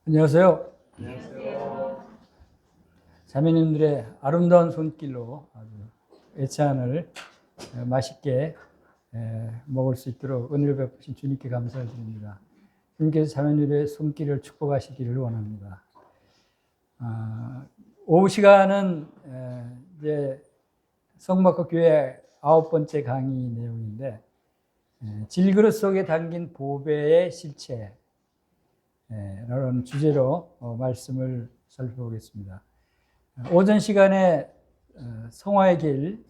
안녕하세요. 안녕하세요. 자매님들의 아름다운 손길로 아주 애찬을 맛있게 먹을 수 있도록 은혜를 베푸신 주님께 감사를 드립니다. 주님께서 자매님들의 손길을 축복하시기를 원합니다. 오후 시간은 이제 성막과 교회 9번째 강의 내용인데 질그릇 속에 담긴 보배의 실체 라는 주제로 말씀을 살펴보겠습니다. 오전 시간에 성화의 길,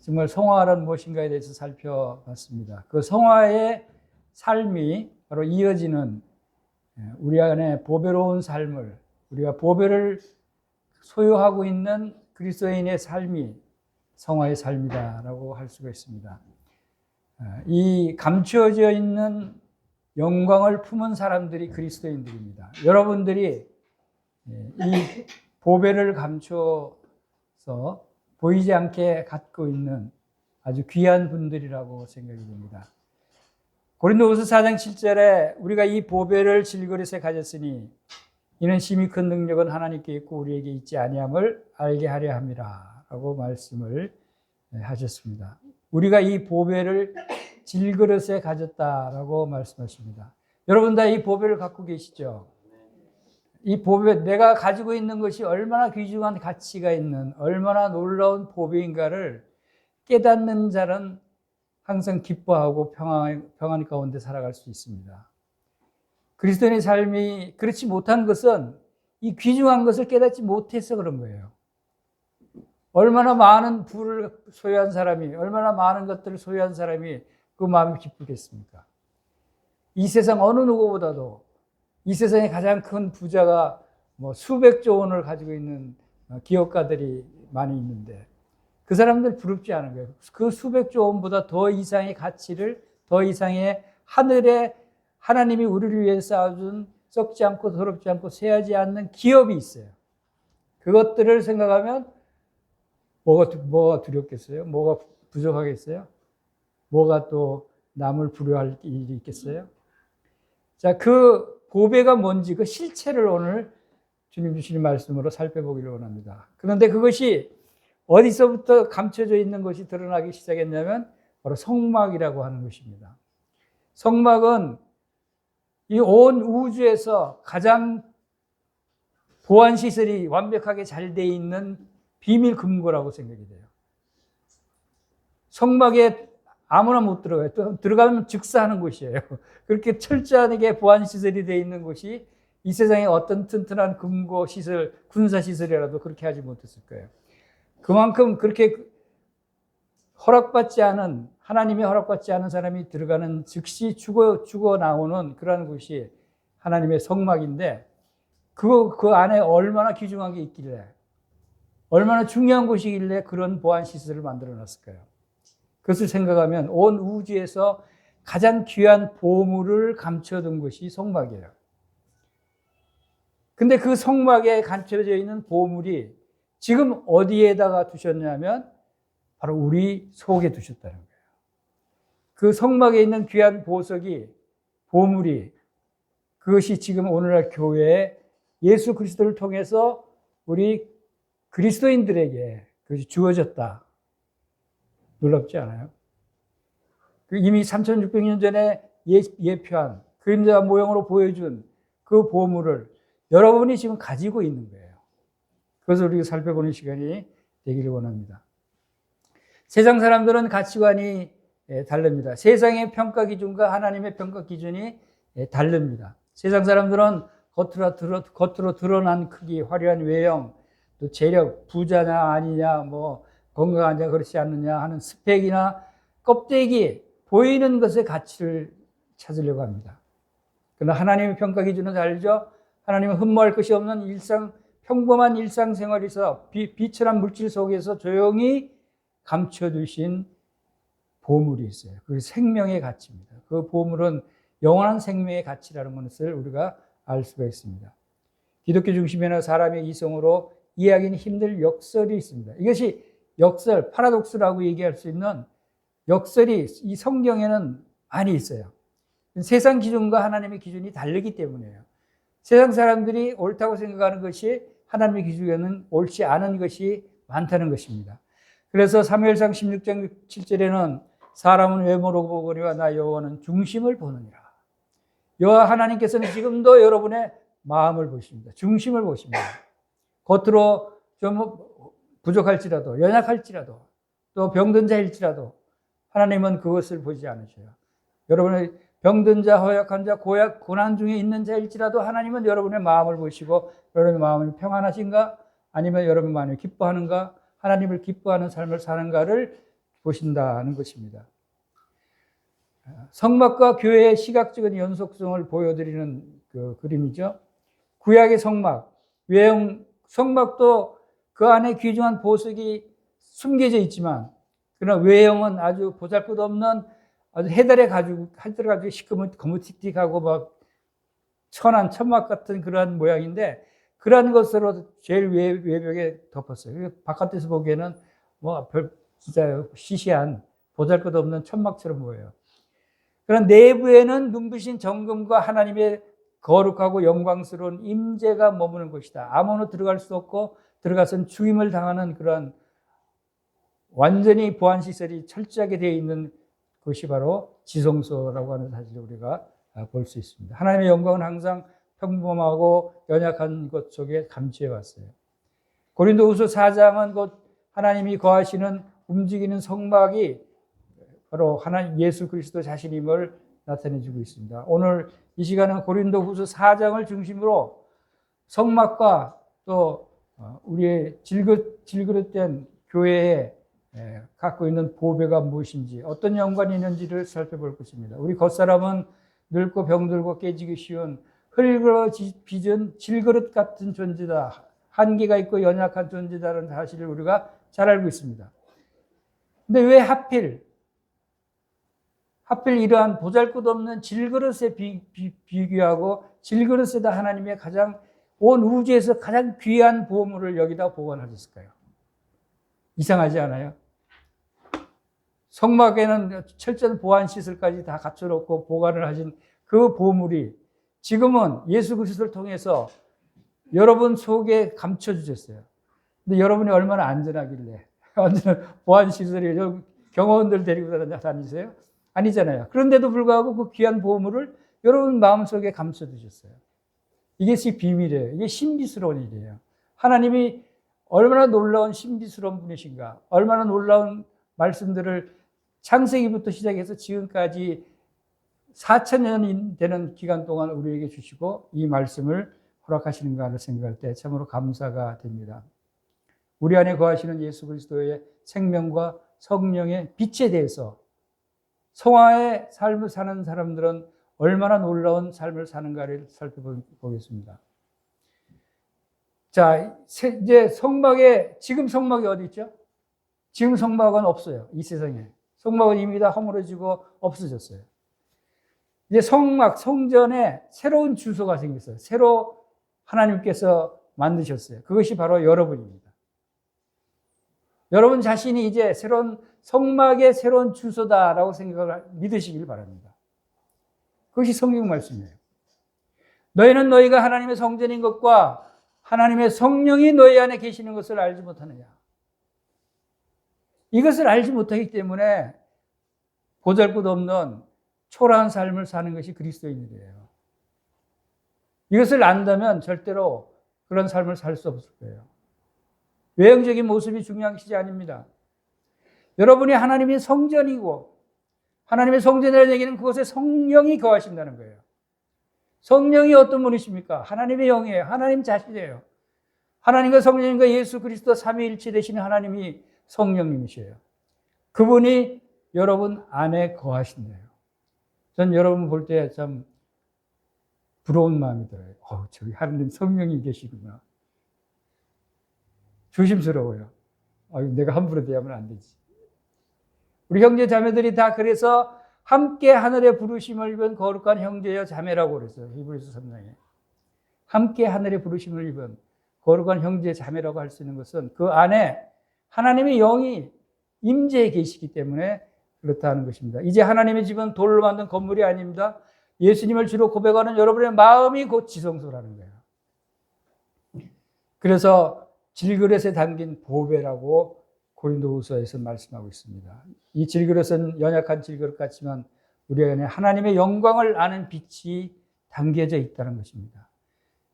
정말 성화란 무엇인가에 대해서 살펴봤습니다. 그 성화의 삶이 바로 이어지는 우리 안에 보배로운 삶을, 우리가 보배를 소유하고 있는 그리스도인의 삶이 성화의 삶이다라고 할 수가 있습니다. 이 감추어져 있는 영광을 품은 사람들이 그리스도인들입니다. 여러분들이 이 보배를 감춰서 보이지 않게 갖고 있는 아주 귀한 분들이라고 생각이 됩니다. 고린도후서 4장 7절에 우리가 이 보배를 질그릇에 가졌으니 이는 심히 큰 능력은 하나님께 있고 우리에게 있지 아니함을 알게 하려 함이라 라고 말씀을 하셨습니다. 우리가 이 보배를 질그릇에 가졌다라고 말씀하십니다. 여러분 다 이 보배를 갖고 계시죠? 이 보배, 내가 가지고 있는 것이 얼마나 귀중한 가치가 있는, 얼마나 놀라운 보배인가를 깨닫는 자는 항상 기뻐하고 평안 가운데 살아갈 수 있습니다. 그리스도인의 삶이 그렇지 못한 것은 이 귀중한 것을 깨닫지 못해서 그런 거예요. 얼마나 많은 부를 소유한 사람이, 얼마나 많은 것들을 소유한 사람이 그 마음이 기쁘겠습니까? 이 세상 어느 누구보다도 이 세상에 가장 큰 부자가 수백조 원을 가지고 있는 기업가들이 많이 있는데 그 사람들 부럽지 않은 거예요. 그 수백조 원보다 더 이상의 가치를, 더 이상의 하늘에 하나님이 우리를 위해 쌓아준 썩지 않고 더럽지 않고 쇠하지 않는 기업이 있어요. 그것들을 생각하면 뭐가 두렵겠어요? 뭐가 부족하겠어요? 뭐가 또 남을 불효할 일이 있겠어요? 자, 그 보배가 뭔지 그 실체를 오늘 주님 주시는 말씀으로 살펴보기를 원합니다. 그런데 그것이 어디서부터 감춰져 있는 것이 드러나기 시작했냐면 바로 성막이라고 하는 것입니다. 성막은 이 온 우주에서 가장 보안 시설이 완벽하게 잘 돼 있는 비밀 금고라고 생각이 돼요. 성막에 아무나 못 들어가요. 또 들어가면 즉사하는 곳이에요. 그렇게 철저하게 보안 시설이 되어 있는 곳이 이 세상에 어떤 튼튼한 금고 시설, 군사 시설이라도 그렇게 하지 못했을 거예요. 그만큼 그렇게 허락받지 않은, 하나님의 허락받지 않은 사람이 들어가는 즉시 죽어 나오는 그런 곳이 하나님의 성막인데 그 안에 얼마나 귀중한 게 있길래, 얼마나 중요한 곳이길래 그런 보안 시설을 만들어 놨을까요? 그것을 생각하면 온 우주에서 가장 귀한 보물을 감춰둔 것이 성막이에요. 근데 그 성막에 감춰져 있는 보물이 지금 어디에다가 두셨냐면 바로 우리 속에 두셨다는 거예요. 그 성막에 있는 귀한 보석이, 보물이, 그것이 지금 오늘날 교회에 예수 그리스도를 통해서 우리 그리스도인들에게 그것이 주어졌다. 놀랍지 않아요? 이미 3600년 전에 예표한 그림자 모형으로 보여준 그 보물을 여러분이 지금 가지고 있는 거예요. 그것을 우리가 살펴보는 시간이 되기를 원합니다. 세상 사람들은 가치관이 다릅니다. 세상의 평가 기준과 하나님의 평가 기준이 다릅니다. 세상 사람들은 겉으로 드러난 크기, 화려한 외형, 또 재력, 부자냐 아니냐, 건강하냐 그렇지 않느냐 하는 스펙이나 껍데기, 보이는 것의 가치를 찾으려고 합니다. 그러나 하나님의 평가 기준은 다르죠. 하나님은 흠모할 것이 없는 평범한 일상생활에서 비천한 물질 속에서 조용히 감춰두신 보물이 있어요. 그게 생명의 가치입니다. 그 보물은 영원한 생명의 가치라는 것을 우리가 알 수가 있습니다. 기독교 중심에는 사람의 이성으로 이해하기는 힘들 역설이 있습니다. 이것이 역설, 파라독스라고 얘기할 수 있는 역설이 이 성경에는 많이 있어요. 세상 기준과 하나님의 기준이 다르기 때문이에요. 세상 사람들이 옳다고 생각하는 것이 하나님의 기준에는 옳지 않은 것이 많다는 것입니다. 그래서 사무엘상 16장 7절에는 사람은 외모로 보거니와 나 여호와는 중심을 보느니라. 여호와 하나님께서는 지금도 여러분의 마음을 보십니다. 중심을 보십니다. 겉으로 좀 부족할지라도, 연약할지라도, 또 병든 자일지라도 하나님은 그것을 보지 않으셔요. 여러분의 병든 자, 허약한 자, 고난 중에 있는 자일지라도 하나님은 여러분의 마음을 보시고 여러분의 마음이 평안하신가? 아니면 여러분의 마음이 기뻐하는가? 하나님을 기뻐하는 삶을 사는가를 보신다는 것입니다. 성막과 교회의 시각적인 연속성을 보여드리는 그 그림이죠. 구약의 성막, 외형 성막도 그 안에 귀중한 보석이 숨겨져 있지만, 그러나 외형은 아주 보잘것없는 아주 해달에 가지고 시커먼 거무틱틱하고 막 천한 천막 같은 그러한 모양인데, 그러한 것으로 제일 외벽에 덮었어요. 바깥에서 보기에는 뭐 진짜 시시한 보잘것없는 천막처럼 보여요. 그런 내부에는 눈부신 정금과 하나님의 거룩하고 영광스러운 임재가 머무는 곳이다. 아무나 들어갈 수 없고 들어가서는 죽임을 당하는 그런 완전히 보안시설이 철저하게 되어 있는 것이 바로 지성소라고 하는 사실을 우리가 볼 수 있습니다. 하나님의 영광은 항상 평범하고 연약한 것 속에 감추해 왔어요. 고린도후서 4장은 곧 하나님이 거하시는 움직이는 성막이 바로 하나님 예수 그리스도 자신임을 나타내주고 있습니다. 오늘 이 시간은 고린도후서 4장을 중심으로 성막과 또 우리의 질그릇된 교회에 갖고 있는 보배가 무엇인지, 어떤 연관이 있는지를 살펴볼 것입니다. 우리 겉사람은 늙고 병들고 깨지기 쉬운 흙으로 빚은 질그릇 같은 존재다. 한계가 있고 연약한 존재다라는 사실을 우리가 잘 알고 있습니다. 근데 왜 하필 이러한 보잘것없는 질그릇에 비교하고 질그릇에다 하나님의 가장 온 우주에서 가장 귀한 보물을 여기다 보관하셨을까요? 이상하지 않아요? 성막에는 철저한 보안시설까지 다 갖춰놓고 보관을 하신 그 보물이 지금은 예수 그리스도를 통해서 여러분 속에 감춰주셨어요. 근데 여러분이 얼마나 안전하길래 완전 보안시설이 경호원들 데리고 다니세요? 아니잖아요. 그런데도 불구하고 그 귀한 보물을 여러분 마음속에 감춰두셨어요. 이것이 비밀이에요. 이게 신비스러운 일이에요. 하나님이 얼마나 놀라운 신비스러운 분이신가, 얼마나 놀라운 말씀들을 창세기부터 시작해서 지금까지 4,000년이 되는 기간 동안 우리에게 주시고 이 말씀을 허락하시는가를 생각할 때 참으로 감사가 됩니다. 우리 안에 거하시는 예수 그리스도의 생명과 성령의 빛에 대해서 성화의 삶을 사는 사람들은 얼마나 놀라운 삶을 사는가를 살펴보겠습니다. 자, 이제 지금 성막이 어디 있죠? 지금 성막은 없어요. 이 세상에. 성막은 이미 다 허물어지고 없어졌어요. 이제 성전에 새로운 주소가 생겼어요. 새로 하나님께서 만드셨어요. 그것이 바로 여러분입니다. 여러분 자신이 이제 새로운 성막의 새로운 주소다라고 생각을 믿으시길 바랍니다. 그것이 성경 말씀이에요. 너희는 너희가 하나님의 성전인 것과 하나님의 성령이 너희 안에 계시는 것을 알지 못하느냐. 이것을 알지 못하기 때문에 보잘것없는 초라한 삶을 사는 것이 그리스도인이래요. 이것을 안다면 절대로 그런 삶을 살 수 없을 거예요. 외형적인 모습이 중요한 것이 아닙니다. 여러분이 하나님의 성전이고 하나님의 성전이라는 얘기는 그것에 성령이 거하신다는 거예요. 성령이 어떤 분이십니까? 하나님의 영이에요. 하나님 자신이에요. 하나님과 성령님과 예수 그리스도 삼위일체 되시는 하나님이 성령님이셔요. 그분이 여러분 안에 거하신대요. 전 여러분 볼 때 참 부러운 마음이 들어요. 저기 하나님 성령이 계시구나. 조심스러워요. 내가 함부로 대하면 안 되지. 우리 형제 자매들이 다 그래서 함께 하늘의 부르심을 입은 거룩한 형제여 자매라고 그랬어요. 히브리서 3장에. 함께 하늘의 부르심을 입은 거룩한 형제 자매라고 할 수 있는 것은 그 안에 하나님의 영이 임재해 계시기 때문에 그렇다는 것입니다. 이제 하나님의 집은 돌로 만든 건물이 아닙니다. 예수님을 주로 고백하는 여러분의 마음이 곧 지성소라는 거예요. 그래서 질그릇에 담긴 보배라고 고린도후서에서 말씀하고 있습니다. 이 질그릇은 연약한 질그릇 같지만 우리 안에 하나님의 영광을 아는 빛이 담겨져 있다는 것입니다.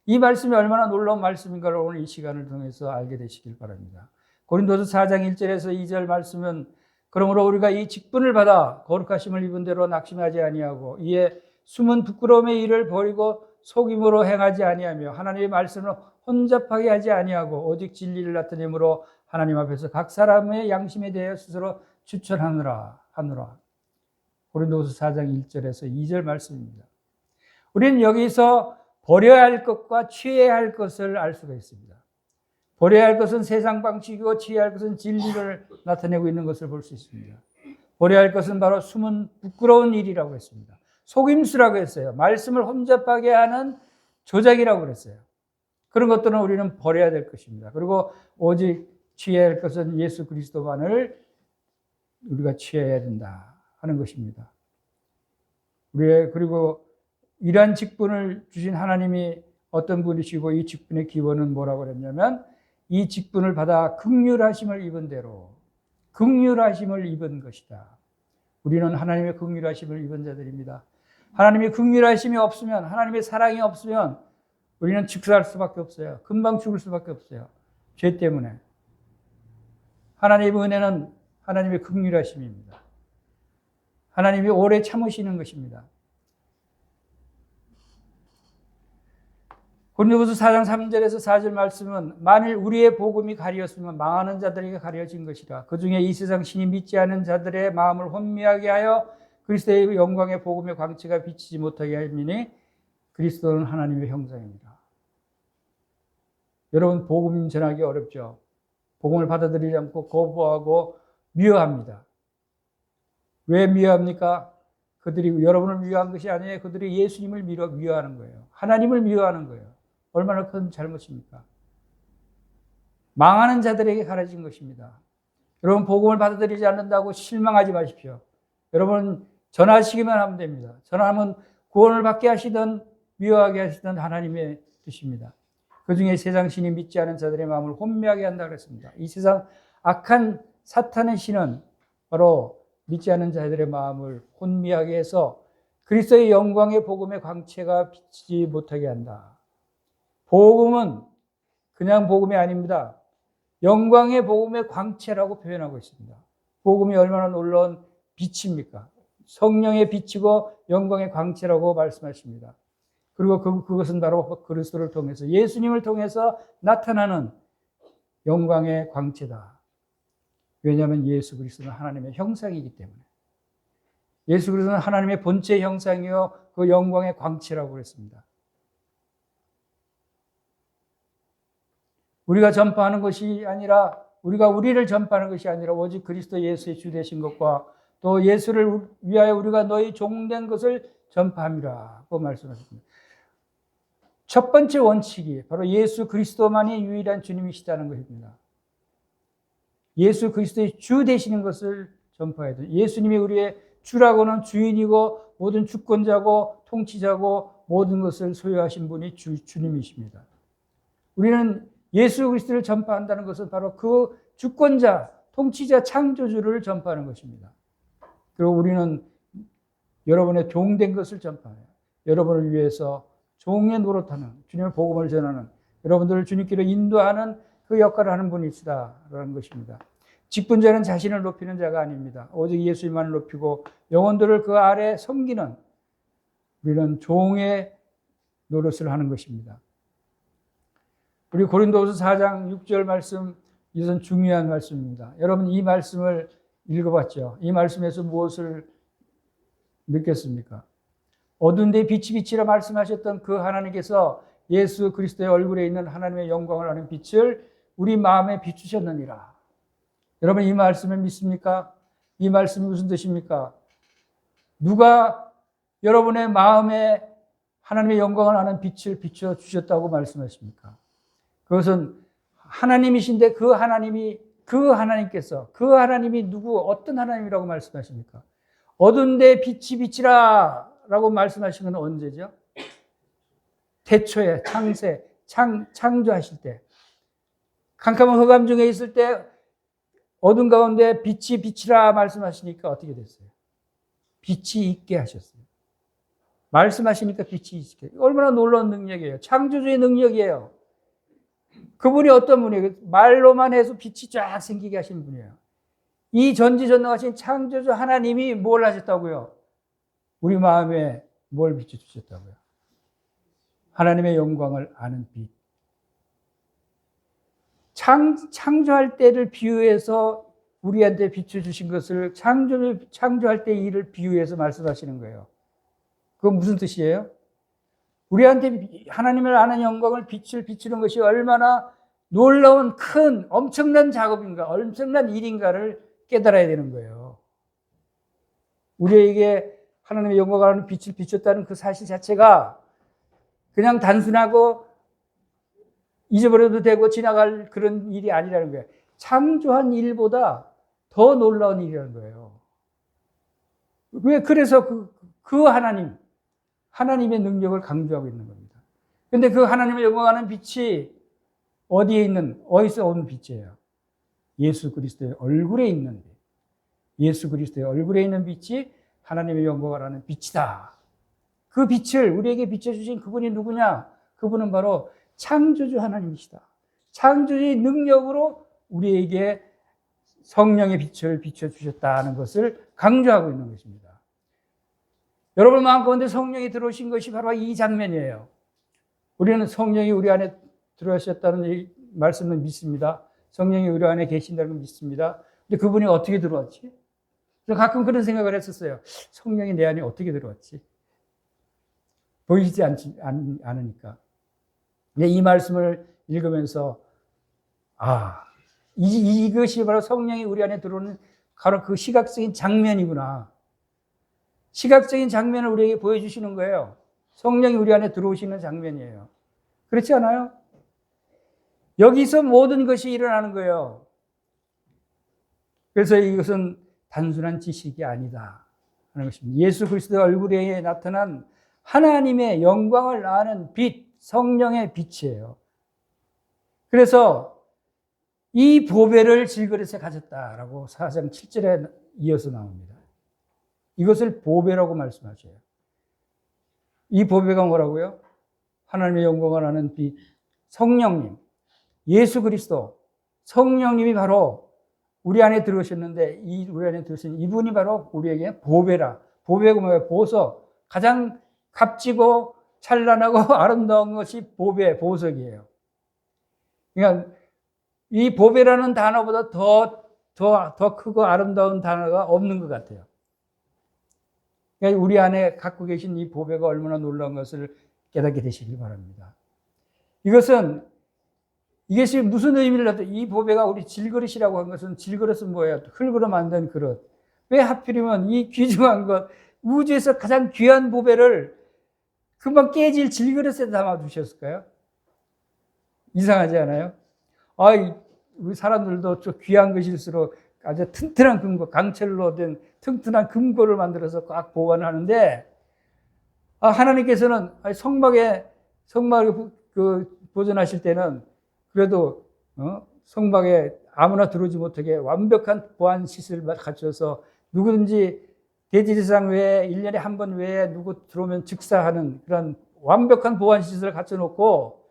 이 말씀이 얼마나 놀라운 말씀인가를 오늘 이 시간을 통해서 알게 되시길 바랍니다. 고린도서 4장 1절에서 2절 말씀은 그러므로 우리가 이 직분을 받아 거룩하심을 입은 대로 낙심하지 아니하고 이에 숨은 부끄러움의 일을 버리고 속임으로 행하지 아니하며 하나님의 말씀을 혼잡하게 하지 아니하고 오직 진리를 나타내므로 하나님 앞에서 각 사람의 양심에 대해 스스로 추천하노라 하노라. 고린도서 4장 1절에서 2절 말씀입니다. 우리는 여기서 버려야 할 것과 취해야 할 것을 알 수가 있습니다. 버려야 할 것은 세상 방식이고 취해야 할 것은 진리를 나타내고 있는 것을 볼 수 있습니다. 버려야 할 것은 바로 숨은 부끄러운 일이라고 했습니다. 속임수라고 했어요. 말씀을 혼잡하게 하는 조작이라고 그랬어요. 그런 것들은 우리는 버려야 될 것입니다. 그리고 오직 취해야 할 것은 예수 그리스도만을 우리가 취해야 된다 하는 것입니다. 그리고 이러한 직분을 주신 하나님이 어떤 분이시고 이 직분의 기원은 뭐라고 그랬냐면 이 직분을 받아 긍휼하심을 입은 대로 긍휼하심을 입은 것이다. 우리는 하나님의 긍휼하심을 입은 자들입니다. 하나님의 긍휼하심이 없으면 하나님의 사랑이 없으면 우리는 즉사할 수밖에 없어요. 금방 죽을 수밖에 없어요. 죄 때문에. 하나님의 은혜는 하나님의 긍휼하심입니다. 하나님이 오래 참으시는 것입니다. 고린도후서 4장 3절에서 4절 말씀은 만일 우리의 복음이 가리었으면 망하는 자들에게 가려진 것이라. 그중에 이 세상 신이 믿지 않은 자들의 마음을 혼미하게 하여 그리스도의 영광의 복음의 광채가 비치지 못하게 함이니 그리스도는 하나님의 형상입니다. 여러분 복음 전하기 어렵죠. 복음을 받아들이지 않고 거부하고 미워합니다. 왜 미워합니까? 그들이 여러분을 미워한 것이 아니에요. 그들이 예수님을 미워하는 거예요. 하나님을 미워하는 거예요. 얼마나 큰 잘못입니까? 망하는 자들에게 가려진 것입니다. 여러분 복음을 받아들이지 않는다고 실망하지 마십시오. 여러분 전하시기만 하면 됩니다. 전하면 구원을 받게 하시든 미워하게 하시든 하나님의 뜻입니다. 그중에 세상 신이 믿지 않은 자들의 마음을 혼미하게 한다고 했습니다. 이 세상 악한 사탄의 신은 바로 믿지 않은 자들의 마음을 혼미하게 해서 그리스도의 영광의 복음의 광채가 비치지 못하게 한다. 복음은 그냥 복음이 아닙니다. 영광의 복음의 광채라고 표현하고 있습니다. 복음이 얼마나 놀라운 빛입니까? 성령의 빛이고 영광의 광채라고 말씀하십니다. 그리고 그것은 바로 그리스도를 통해서 예수님을 통해서 나타나는 영광의 광채다. 왜냐하면 예수 그리스도는 하나님의 형상이기 때문에. 예수 그리스도는 하나님의 본체 형상이요 그 영광의 광채라고 그랬습니다. 우리가 전파하는 것이 아니라 우리가 우리를 전파하는 것이 아니라 오직 그리스도 예수의 주 되신 것과 또 예수를 위하여 우리가 너희 종된 것을 전파함이라고 말씀하셨습니다. 첫 번째 원칙이 바로 예수 그리스도만이 유일한 주님이시다는 것입니다. 예수 그리스도의 주 되시는 것을 전파해야 돼요. 예수님이 우리의 주라고는 주인이고 모든 주권자고 통치자고 모든 것을 소유하신 분이 주님이십니다. 우리는 예수 그리스도를 전파한다는 것은 바로 그 주권자, 통치자, 창조주를 전파하는 것입니다. 그리고 우리는 여러분의 종된 것을 전파해요. 여러분을 위해서 종의 노릇하는 주님의 복음을 전하는 여러분들을 주님께로 인도하는 그 역할을 하는 분이시다라는 것입니다. 직분자는 자신을 높이는 자가 아닙니다. 오직 예수님만을 높이고 영혼들을 그 아래 섬기는 우리는 종의 노릇을 하는 것입니다. 우리 고린도후서 4장 6절 말씀, 이것은 중요한 말씀입니다. 여러분 이 말씀을 읽어봤죠? 이 말씀에서 무엇을 느꼈습니까? 어두운 데 빛이 빛이라 말씀하셨던 그 하나님께서 예수 그리스도의 얼굴에 있는 하나님의 영광을 아는 빛을 우리 마음에 비추셨느니라. 여러분 이 말씀을 믿습니까? 이 말씀이 무슨 뜻입니까? 누가 여러분의 마음에 하나님의 영광을 아는 빛을 비춰주셨다고 말씀하십니까? 그것은 하나님이신데 그 하나님이 누구 어떤 하나님이라고 말씀하십니까? 어두운 데 빛이 빛이라 창조하라고 말씀하신 건 언제죠? 태초에 창조하실 때. 캄캄한 흑암 중에 있을 때 어둠 가운데 빛이 빛이라 말씀하시니까 어떻게 됐어요? 빛이 있게 하셨어요. 말씀하시니까 빛이 있게. 얼마나 놀라운 능력이에요. 창조주의 능력이에요. 그분이 어떤 분이에요? 말로만 해서 빛이 쫙 생기게 하신 분이에요. 이 전지전능하신 창조주 하나님이 뭘 하셨다고요? 우리 마음에 뭘 비춰주셨다고요? 하나님의 영광을 아는 빛. 창조할 때를 비유해서 우리한테 비춰주신 것을 창조할 때 일을 비유해서 말씀하시는 거예요. 그건 무슨 뜻이에요? 우리한테 하나님을 아는 영광을 빛을 비추는 것이 얼마나 놀라운 큰 엄청난 작업인가, 엄청난 일인가를 깨달아야 되는 거예요. 우리에게 하나님의 영광을 아는 빛을 비췄다는 그 사실 자체가 그냥 단순하고 잊어버려도 되고 지나갈 그런 일이 아니라는 거예요. 창조한 일보다 더 놀라운 일이라는 거예요. 왜? 그래서 그 하나님의 능력을 강조하고 있는 겁니다. 근데 그 하나님의 영광하는 빛이 어디서 오는 빛이에요? 예수 그리스도의 얼굴에 있는 빛. 예수 그리스도의 얼굴에 있는 빛이 하나님의 영광을 하는 빛이다. 그 빛을 우리에게 비춰주신 그분이 누구냐? 그분은 바로 창조주 하나님이시다. 창조주의 능력으로 우리에게 성령의 빛을 비춰주셨다는 것을 강조하고 있는 것입니다. 여러분 마음 가운데 성령이 들어오신 것이 바로 이 장면이에요. 우리는 성령이 우리 안에 들어오셨다는 말씀을 믿습니다. 성령이 우리 안에 계신다는 걸 믿습니다. 근데 그분이 어떻게 들어왔지? 그래서 가끔 그런 생각을 했었어요. 성령이 내 안에 어떻게 들어왔지? 보이지 않으니까. 근데 이 말씀을 읽으면서 이것이 바로 성령이 우리 안에 들어오는 바로 그 시각적인 장면이구나. 시각적인 장면을 우리에게 보여주시는 거예요. 성령이 우리 안에 들어오시는 장면이에요. 그렇지 않아요? 여기서 모든 것이 일어나는 거예요. 그래서 이것은 단순한 지식이 아니다 하는 것입니다. 예수 그리스도의 얼굴에 나타난 하나님의 영광을 아는 빛, 성령의 빛이에요. 그래서 이 보배를 질그릇에 가졌다라고 4장 7절에 이어서 나옵니다. 이것을 보배라고 말씀하셔요. 이 보배가 뭐라고요? 하나님의 영광을 아는 빛, 성령님, 예수 그리스도, 성령님이 바로 우리 안에 들어오셨는데 우리 안에 들어오신 이분이 바로 우리에게 보배라. 보배가 뭐예요? 보석. 가장 값지고 찬란하고 아름다운 것이 보석이에요. 그러니까 이 보배라는 단어보다 더 크고 아름다운 단어가 없는 것 같아요. 그러니까 우리 안에 갖고 계신 이 보배가 얼마나 놀라운 것을 깨닫게 되시길 바랍니다. 이것이 무슨 의미를 갖다, 이 보배가 우리 질그릇이라고 한 것은, 질그릇은 뭐예요? 흙으로 만든 그릇. 왜 하필이면 이 귀중한 것, 우주에서 가장 귀한 보배를 금방 깨질 질그릇에 담아 두셨을까요? 이상하지 않아요? 우리 사람들도 좀 귀한 것일수록 아주 튼튼한 금고, 강철로 된 튼튼한 금고를 만들어서 꽉 보관을 하는데, 하나님께서는 성막에 보존하실 때는 그래도 성막에 아무나 들어오지 못하게 완벽한 보안 시설을 갖춰서 누구든지 대지대상 외에 1년에 한 번 외에 누구 들어오면 즉사하는 그런 완벽한 보안 시설을 갖춰놓고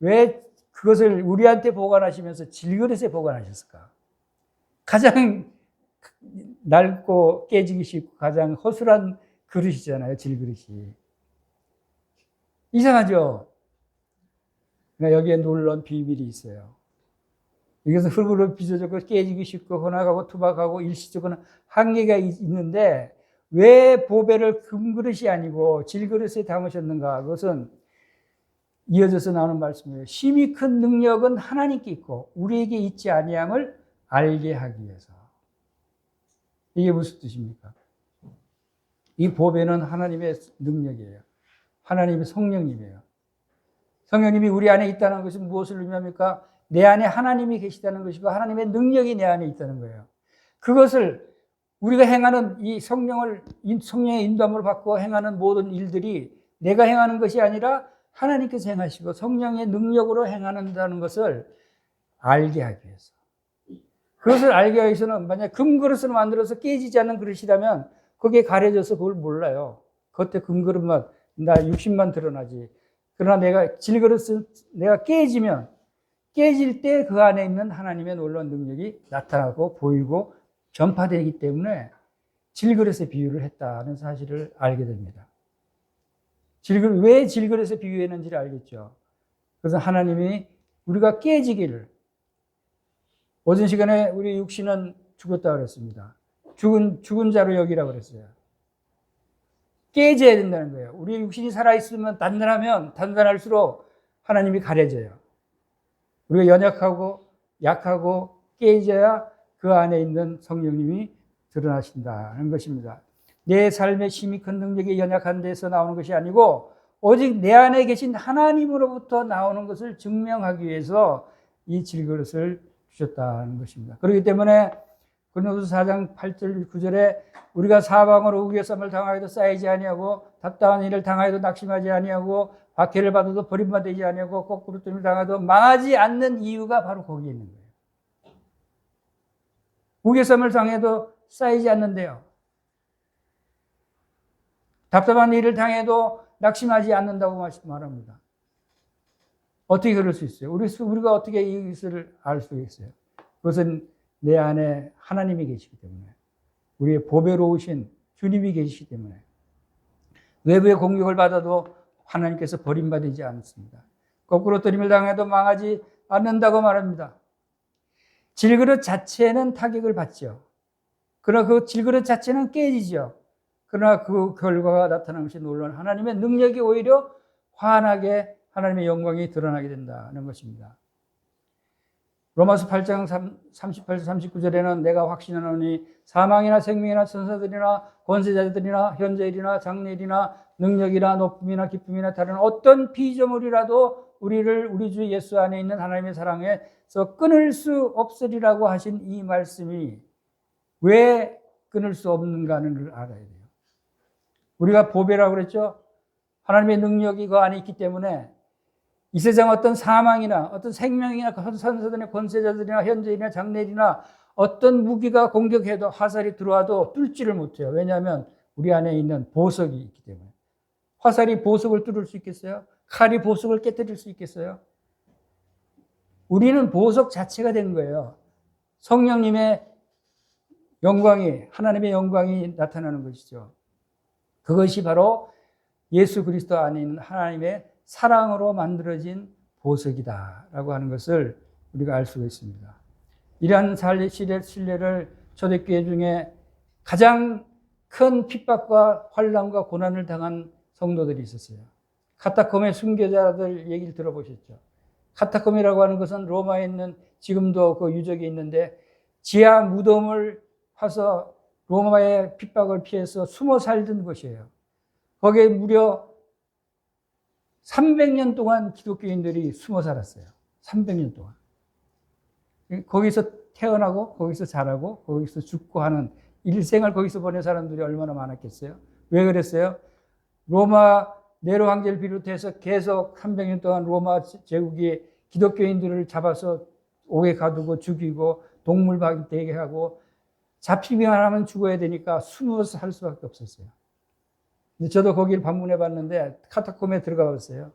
왜 그것을 우리한테 보관하시면서 질그릇에 보관하셨을까? 가장 낡고 깨지기 쉽고 가장 허술한 그릇이잖아요, 질그릇이. 이상하죠? 그러니까 여기에 놀라운 비밀이 있어요. 이것은 흙으로 빚어졌고 깨지기 쉽고 혼합하고 투박하고 일시적으로 한계가 있는데 왜 보배를 금그릇이 아니고 질그릇에 담으셨는가? 그것은 이어져서 나오는 말씀이에요. 심히 큰 능력은 하나님께 있고 우리에게 있지 아니함을 알게 하기 위해서. 이게 무슨 뜻입니까? 이 보배는 하나님의 능력이에요. 하나님의 성령님이에요. 성령님이 우리 안에 있다는 것은 무엇을 의미합니까? 내 안에 하나님이 계시다는 것이고 하나님의 능력이 내 안에 있다는 거예요. 그것을 우리가 행하는 이 성령의 인도함을 받고 행하는 모든 일들이 내가 행하는 것이 아니라 하나님께서 행하시고 성령의 능력으로 행하는다는 것을 알게 하기 위해서. 그것을 알게 하기 위해서는 만약 금그릇을 만들어서 깨지지 않는 그릇이라면 거기에 가려져서 그걸 몰라요. 겉에 금그릇만, 나 육신만 드러나지. 그러나 내가 질그릇은 내가 깨지면 깨질 때 그 안에 있는 하나님의 놀라운 능력이 나타나고 보이고 전파되기 때문에 질그릇의 비유를 했다는 사실을 알게 됩니다. 왜 질그릇의 비유했는지를 알겠죠. 그래서 하나님이 우리가 깨지기를, 오전 시간에 우리 육신은 죽었다고 그랬습니다. 죽은 자로 여기라고 그랬어요. 깨져야 된다는 거예요. 우리 육신이 살아있으면 단단할수록 하나님이 가려져요. 우리가 연약하고 약하고 깨져야 그 안에 있는 성령님이 드러나신다는 것입니다. 내 삶의 힘이 큰 능력이 연약한 데서 나오는 것이 아니고 오직 내 안에 계신 하나님으로부터 나오는 것을 증명하기 위해서 이 질그릇을 주셨다는 것입니다. 그렇기 때문에 고린도서 4장 8절 9절에 우리가 사방으로 우겨쌈을 당하여도 쌓이지 아니하고 답답한 일을 당하여도 낙심하지 아니하고 박해를 받아도 버림받지 아니하고 거꾸로 뜸을 당하도 망하지 않는 이유가 바로 거기에 있는 거예요. 우겨쌈을 당해도 쌓이지 않는데요. 답답한 일을 당해도 낙심하지 않는다고 말합니다. 어떻게 그럴 수 있어요? 우리가 어떻게 이것을 알 수 있어요? 그것은 내 안에 하나님이 계시기 때문에, 우리의 보배로우신 주님이 계시기 때문에, 외부의 공격을 받아도 하나님께서 버림받지 않습니다. 거꾸로 뜨림을 당해도 망하지 않는다고 말합니다. 질그릇 자체는 타격을 받죠. 그러나 그 질그릇 자체는 깨지죠. 그러나 그 결과가 나타나는 것이 놀라운 하나님의 능력이 오히려 환하게 하나님의 영광이 드러나게 된다는 것입니다. 로마서 8장 38절 39절에는 내가 확신하노니 사망이나 생명이나 천사들이나 권세자들이나 현재일이나 장래일이나 능력이나 높음이나 기쁨이나 다른 어떤 피조물이라도 우리를 우리 주 예수 안에 있는 하나님의 사랑에서 끊을 수 없으리라고 하신 이 말씀이 왜 끊을 수 없는가를 알아야 돼요. 우리가 보배라고 그랬죠? 하나님의 능력이 그 안에 있기 때문에 이 세상 어떤 사망이나 어떤 생명이나 선사들이나 권세자들이나 현재일이나 장래일이나 어떤 무기가 공격해도 화살이 들어와도 뚫지를 못해요. 왜냐하면 우리 안에 있는 보석이 있기 때문에. 화살이 보석을 뚫을 수 있겠어요? 칼이 보석을 깨뜨릴 수 있겠어요? 우리는 보석 자체가 된 거예요. 성령님의 영광이, 하나님의 영광이 나타나는 것이죠. 그것이 바로 예수 그리스도 안에 있는 하나님의 사랑으로 만들어진 보석이다라고 하는 것을 우리가 알 수가 있습니다. 이러한 신뢰를 초대교회 중에 가장 큰 핍박과 환난과 고난을 당한 성도들이 있었어요. 카타콤의 순교자들 얘기를 들어보셨죠? 카타콤이라고 하는 것은 로마에 있는, 지금도 그 유적이 있는데 지하 무덤을 파서 로마의 핍박을 피해서 숨어 살던 곳이에요. 거기에 무려 300년 동안 기독교인들이 숨어 살았어요. 300년 동안. 거기서 태어나고 거기서 자라고 거기서 죽고 하는 일생을 거기서 보낸 사람들이 얼마나 많았겠어요? 왜 그랬어요? 로마 네로 황제를 비롯해서 계속 300년 동안 로마 제국이 기독교인들을 잡아서 옥에 가두고 죽이고 동물박이 되게 하고 잡히기만 하면 죽어야 되니까 숨어서 살 수밖에 없었어요. 근데 저도 거기를 방문해 봤는데 카타콤에 들어가 봤어요.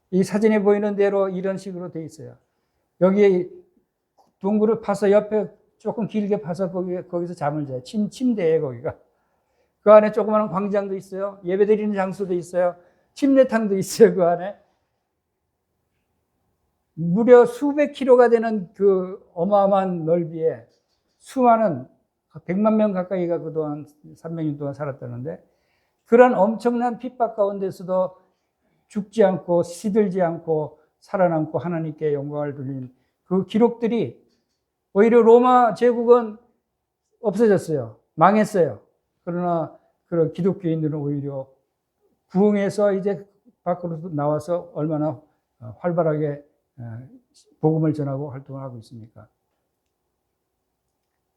이 사진에 보이는 대로 이런 식으로 돼 있어요. 여기에 동굴을 파서 옆에 조금 길게 파서 거기서 잠을 자요. 침대예요, 거기가. 그 안에 조그마한 광장도 있어요. 예배드리는 장소도 있어요. 침례탕도 있어요, 그 안에. 무려 수백 킬로가 되는 그 어마어마한 넓이에 수많은 100만 명 가까이가 그동안 300년 동안 살았다는데 그런 엄청난 핍박 가운데서도 죽지 않고 시들지 않고 살아남고 하나님께 영광을 돌린 그 기록들이 오히려 로마 제국은 없어졌어요. 망했어요. 그러나 그런 기독교인들은 오히려 부흥해서 이제 밖으로 나와서 얼마나 활발하게 복음을 전하고 활동을 하고 있습니까?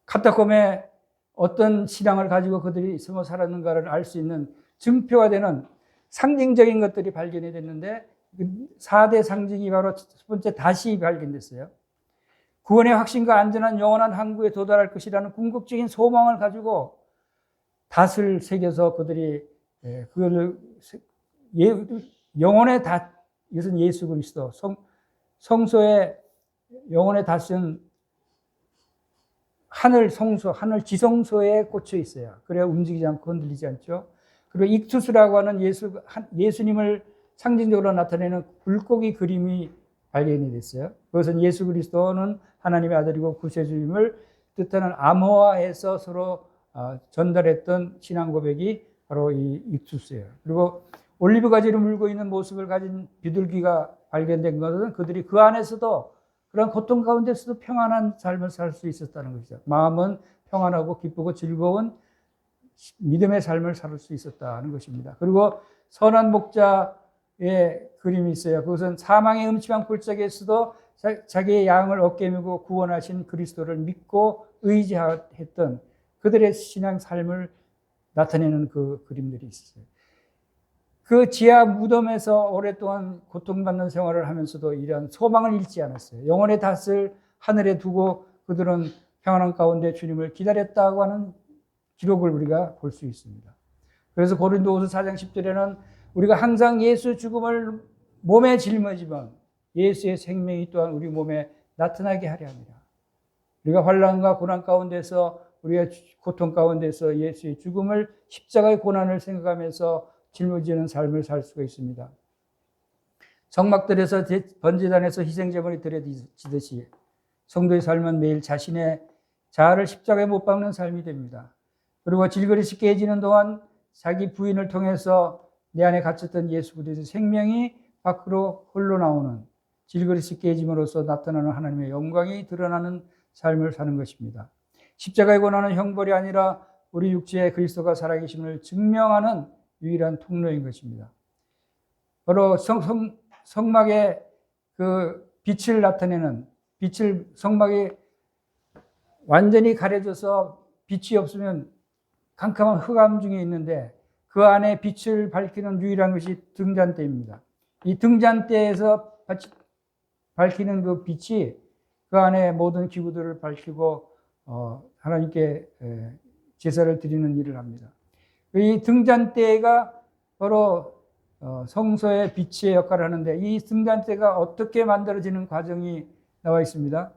카타콤에 어떤 신앙을 가지고 그들이 숨어 살았는가를 알 수 있는 증표가 되는 상징적인 것들이 발견이 됐는데 4대 상징이 바로 첫 번째 닷이 발견됐어요. 구원의 확신과 안전한 영원한 항구에 도달할 것이라는 궁극적인 소망을 가지고 닷을 새겨서 그들이 그걸 영혼의 닷, 이것은 예수 그리스도, 성소의 영혼의 닷은 하늘 성소, 하늘 지성소에 꽂혀 있어요. 그래야 움직이지 않고 흔들리지 않죠. 그리고 익투스라고 하는 예수님을 상징적으로 나타내는 물고기 그림이 발견이 됐어요. 그것은 예수 그리스도는 하나님의 아들이고 구세주임을 뜻하는 암호화해서 서로 전달했던 신앙 고백이 바로 이 익투스예요. 그리고 올리브 가지를 물고 있는 모습을 가진 비둘기가 발견된 것은 그들이 그 안에서도 그런 고통 가운데서도 평안한 삶을 살 수 있었다는 것이죠. 마음은 평안하고 기쁘고 즐거운 믿음의 삶을 살 수 있었다는 것입니다. 그리고 선한 목자의 그림이 있어요. 그것은 사망의 음침한 골짜기에서도 자기의 양을 어깨에 메고 구원하신 그리스도를 믿고 의지했던 그들의 신앙 삶을 나타내는 그 그림들이 있어요. 그 지하 무덤에서 오랫동안 고통받는 생활을 하면서도 이런 소망을 잃지 않았어요. 영혼의 닷을 하늘에 두고 그들은 평안한 가운데 주님을 기다렸다고 하는 기록을 우리가 볼 수 있습니다. 그래서 고린도후서 4장 10절에는 우리가 항상 예수 죽음을 몸에 짊어지면 예수의 생명이 또한 우리 몸에 나타나게 하려 합니다. 우리가 환난과 고난 가운데서 우리의 고통 가운데서 예수의 죽음을 십자가의 고난을 생각하면서 짊어지는 삶을 살 수가 있습니다. 성막들에서 번제단에서 희생제물이 드려지듯이 성도의 삶은 매일 자신의 자아를 십자가에 못 박는 삶이 됩니다. 그리고 질그릇이 깨지는 동안 자기 부인을 통해서 내 안에 갇혔던 예수 그리스도의 생명이 밖으로 흘러나오는 질그릇이 깨짐으로써 나타나는 하나님의 영광이 드러나는 삶을 사는 것입니다. 십자가의 고난은 형벌이 아니라 우리 육체에 그리스도가 살아계심을 증명하는 유일한 통로인 것입니다. 바로 성막의 그 빛을 나타내는 성막이 완전히 가려져서 빛이 없으면 캄캄한 흑암 중에 있는데 그 안에 빛을 밝히는 유일한 것이 등잔대입니다. 이 등잔대에서 밝히는 그 빛이 그 안에 모든 기구들을 밝히고 하나님께 제사를 드리는 일을 합니다. 이 등잔대가 바로 성소의 빛의 역할을 하는데 이 등잔대가 어떻게 만들어지는 과정이 나와 있습니다.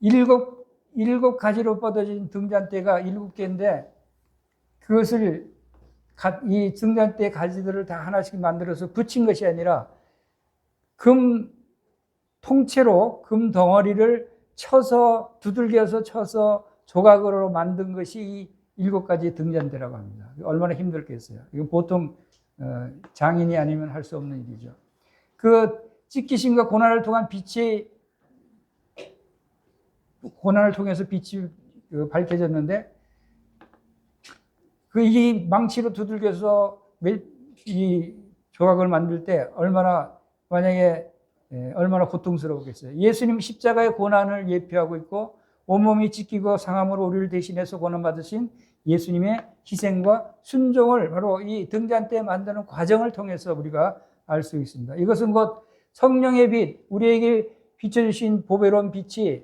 일곱 가지로 뻗어진 등잔대가 7개인데 그것을 이 등잔대 가지들을 다 하나씩 만들어서 붙인 것이 아니라 금 통째로 금 덩어리를 두들겨서 쳐서 조각으로 만든 것이 이 7가지 등잔대라고 합니다. 얼마나 힘들겠어요. 이거 보통 장인이 아니면 할 수 없는 일이죠. 그 찢기심과 고난을 통해서 빛이 밝혀졌는데 이 망치로 두들겨서 이 조각을 만들 때 얼마나 고통스러웠겠어요. 예수님 십자가의 고난을 예표하고 있고 온몸이 찢기고 상함으로 우리를 대신해서 고난받으신 예수님의 희생과 순종을 바로 이 등잔대 만드는 과정을 통해서 우리가 알 수 있습니다. 이것은 곧 성령의 빛, 우리에게 비춰주신 보배로운 빛이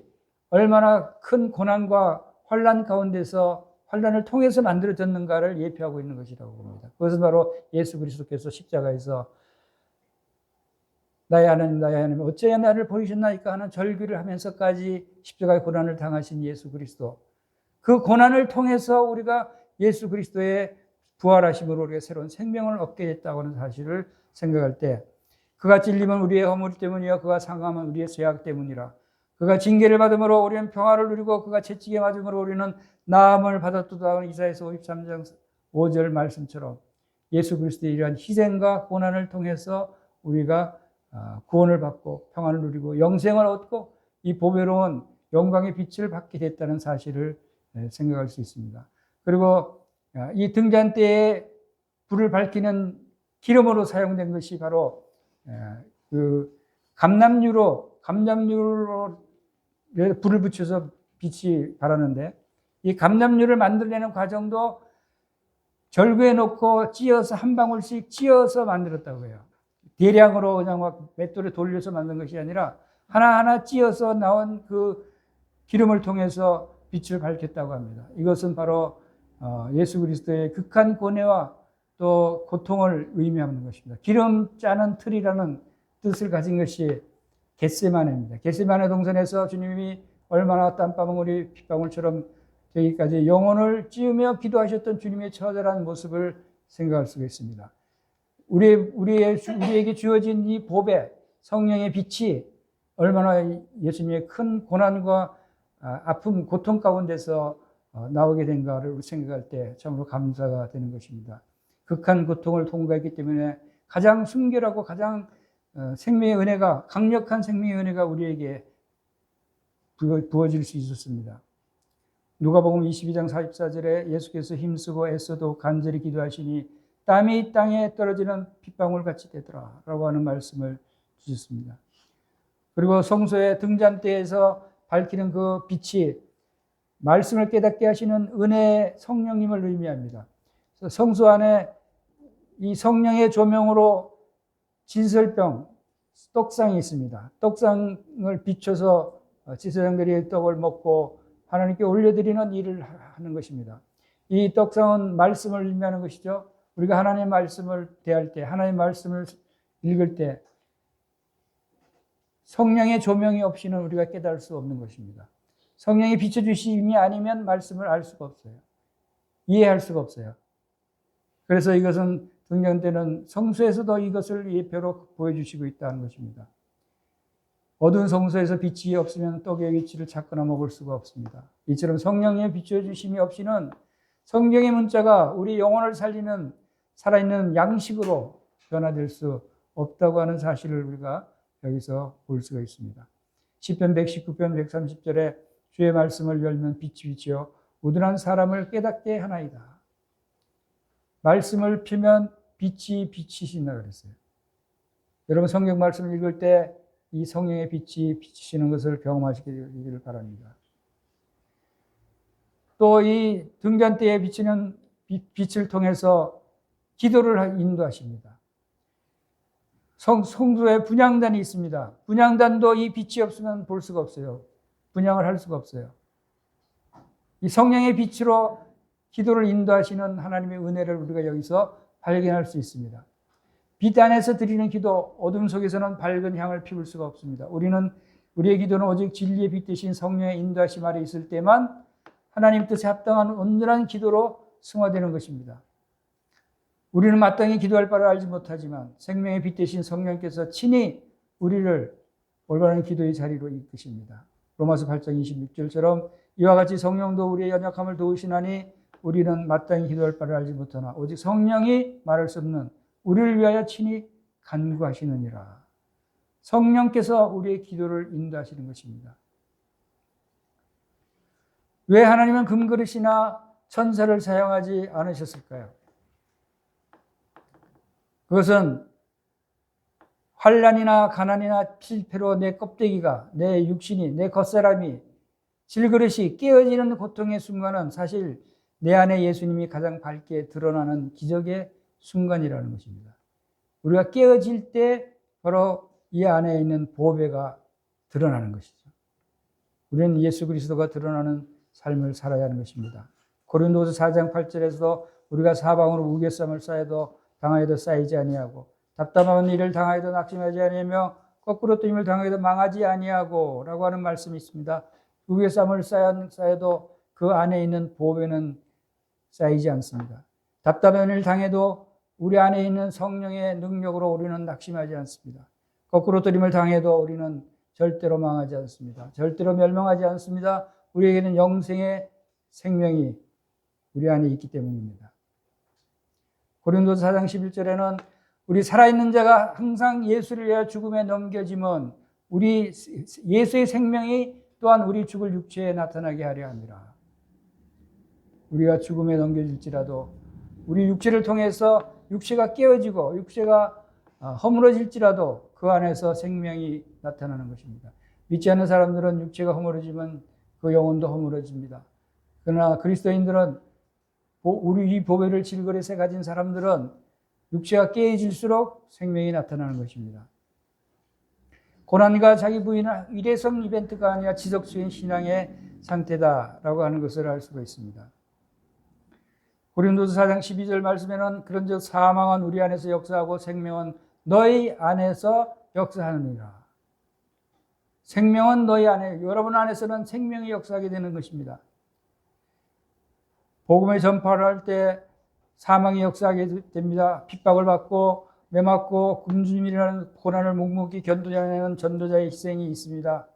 얼마나 큰 고난과 환난 가운데서 환난을 통해서 만들어졌는가를 예표하고 있는 것이라고 봅니다. 그것은 바로 예수 그리스도께서 십자가에서 나의 하나님 어찌하여 나를 버리셨나이까 하는 절규를 하면서까지 십자가의 고난을 당하신 예수 그리스도, 그 고난을 통해서 우리가 예수 그리스도의 부활하심으로 우리가 새로운 생명을 얻게 됐다고 하는 사실을 생각할 때 그가 찔림은 우리의 허물 때문이요 그가 상함은 우리의 죄악 때문이라. 그가 징계를 받음으로 우리는 평화를 누리고 그가 채찍에 맞음으로 우리는 나음을 받았도다 하는 이사야서 53장 5절 말씀처럼 예수 그리스도의 이러한 희생과 고난을 통해서 우리가 구원을 받고 평안을 누리고 영생을 얻고 이 보배로운 영광의 빛을 받게 됐다는 사실을 생각할 수 있습니다. 그리고 이 등잔대에 불을 밝히는 기름으로 사용된 것이 바로 그 감람유로 불을 붙여서 빛이 바라는데 이 감람류를 만들어내는 과정도 절구에 놓고 찧어서 한 방울씩 찧어서 만들었다고 해요. 대량으로 그냥 막 맷돌에 돌려서 만든 것이 아니라 하나하나 찧어서 나온 그 기름을 통해서 빛을 밝혔다고 합니다. 이것은 바로 예수 그리스도의 극한 고뇌와 또 고통을 의미하는 것입니다. 기름 짜는 틀이라는 뜻을 가진 것이 겟세마네입니다. 겟세마네 동산에서 주님이 얼마나 땀방울이 핏방울처럼 되기까지 영혼을 찌우며 기도하셨던 주님의 처절한 모습을 생각할 수가 있습니다. 우리에게 주어진 이 보배, 성령의 빛이 얼마나 예수님의 큰 고난과 아픔, 고통 가운데서 나오게 된가를 생각할 때 참으로 감사가 되는 것입니다. 극한 고통을 통과했기 때문에 가장 순결하고 가장 생명의 은혜가, 강력한 생명의 은혜가 우리에게 부어질 수 있었습니다. 누가복음 22장 44절에 예수께서 힘쓰고 애써도 간절히 기도하시니 땀이 땅에 떨어지는 핏방울 같이 되더라 라고 하는 말씀을 주셨습니다. 그리고 성소의 등잔대에서 밝히는 그 빛이 말씀을 깨닫게 하시는 은혜의 성령님을 의미합니다. 그래서 성소 안에 이 성령의 조명으로 진설병, 떡상이 있습니다. 떡상을 비춰서 제사장들이 떡을 먹고 하나님께 올려드리는 일을 하는 것입니다. 이 떡상은 말씀을 의미하는 것이죠. 우리가 하나님의 말씀을 대할 때, 하나님의 말씀을 읽을 때 성령의 조명이 없이는 우리가 깨달을 수 없는 것입니다. 성령이 비춰주심이 아니면 말씀을 알 수가 없어요. 이해할 수가 없어요. 그래서 이것은 등장되는 성소에서도 이것을 예표로 보여주시고 있다는 것입니다. 어두운 성소에서 빛이 없으면 떡의 위치를 찾거나 먹을 수가 없습니다. 이처럼 성령의 비춰주심이 없이는 성경의 문자가 우리 영혼을 살리는 살아있는 양식으로 변화될 수 없다고 하는 사실을 우리가 여기서 볼 수가 있습니다. 시편 119편 130절에 주의 말씀을 열면 빛이 비치어 우둔한 사람을 깨닫게 하나이다. 말씀을 피면 빛이 비치신다 그랬어요. 여러분 성경 말씀을 읽을 때 이 성령의 빛이 비치시는 것을 경험하시기를 바랍니다. 또 이 등잔대에 비치는 빛을 통해서 기도를 인도하십니다. 성소에 분향단이 있습니다. 분향단도 이 빛이 없으면 볼 수가 없어요. 분향을 할 수가 없어요. 이 성령의 빛으로 기도를 인도하시는 하나님의 은혜를 우리가 여기서 발견할 수 있습니다. 빛 안에서 드리는 기도, 어둠 속에서는 밝은 향을 피울 수가 없습니다. 우리의 기도는 오직 진리의 빛 대신 성령의 인도하심 아래 있을 때만 하나님 뜻에 합당한 온전한 기도로 승화되는 것입니다. 우리는 마땅히 기도할 바를 알지 못하지만 생명의 빛 대신 성령께서 친히 우리를 올바른 기도의 자리로 이끄십니다. 로마서 8장 26절처럼 이와 같이 성령도 우리의 연약함을 도우시나니 우리는 마땅히 기도할 바를 알지 못하나 오직 성령이 말할 수 없는 우리를 위하여 친히 간구하시느니라. 성령께서 우리의 기도를 인도하시는 것입니다. 왜 하나님은 금그릇이나 천사를 사용하지 않으셨을까요? 그것은 환난이나 가난이나 실패로 내 껍데기가, 내 육신이, 내 겉사람이, 질그릇이 깨어지는 고통의 순간은 사실 내 안에 예수님이 가장 밝게 드러나는 기적의 순간이라는 것입니다. 우리가 깨어질 때 바로 이 안에 있는 보배가 드러나는 것이죠. 우리는 예수 그리스도가 드러나는 삶을 살아야 하는 것입니다. 고린도서 4장 8절에서도 우리가 사방으로 우겨쌈을 쌓여도 당하여도 쌓이지 아니하고 답답한 일을 당하여도 낙심하지 아니하며 거꾸로 또 힘을 당하여도 망하지 아니하고 라고 하는 말씀이 있습니다. 우겨쌈을 쌓여도 그 안에 있는 보배는 쌓이지 않습니다. 답답한 일을 당해도 우리 안에 있는 성령의 능력으로 우리는 낙심하지 않습니다. 거꾸로 뜨림을 당해도 우리는 절대로 망하지 않습니다. 절대로 멸망하지 않습니다. 우리에게는 영생의 생명이 우리 안에 있기 때문입니다. 고린도서 4장 11절에는 우리 살아있는 자가 항상 예수를 위하여 죽음에 넘겨짐은 우리 예수의 생명이 또한 우리 죽을 육체에 나타나게 하려 함이라. 우리가 죽음에 넘겨질지라도 우리 육체를 통해서 육체가 깨어지고 육체가 허물어질지라도 그 안에서 생명이 나타나는 것입니다. 믿지 않는 사람들은 육체가 허물어지면 그 영혼도 허물어집니다. 그러나 그리스도인들은 우리 이 보배를 질그릇에 가진 사람들은 육체가 깨어질수록 생명이 나타나는 것입니다. 고난과 자기 부인은 일회성 이벤트가 아니라 지속적인 신앙의 상태다라고 하는 것을 알 수가 있습니다. 고린도서 4장 12절 말씀에는 그런즉 사망은 우리 안에서 역사하고 생명은 너희 안에서 역사하느니라. 생명은 너희 안에, 여러분 안에서는 생명이 역사하게 되는 것입니다. 복음의 전파를 할 때 사망이 역사하게 됩니다. 핍박을 받고 매맞고 굶주림이라는 고난을 묵묵히 견뎌내는 전도자의 희생이 있습니다.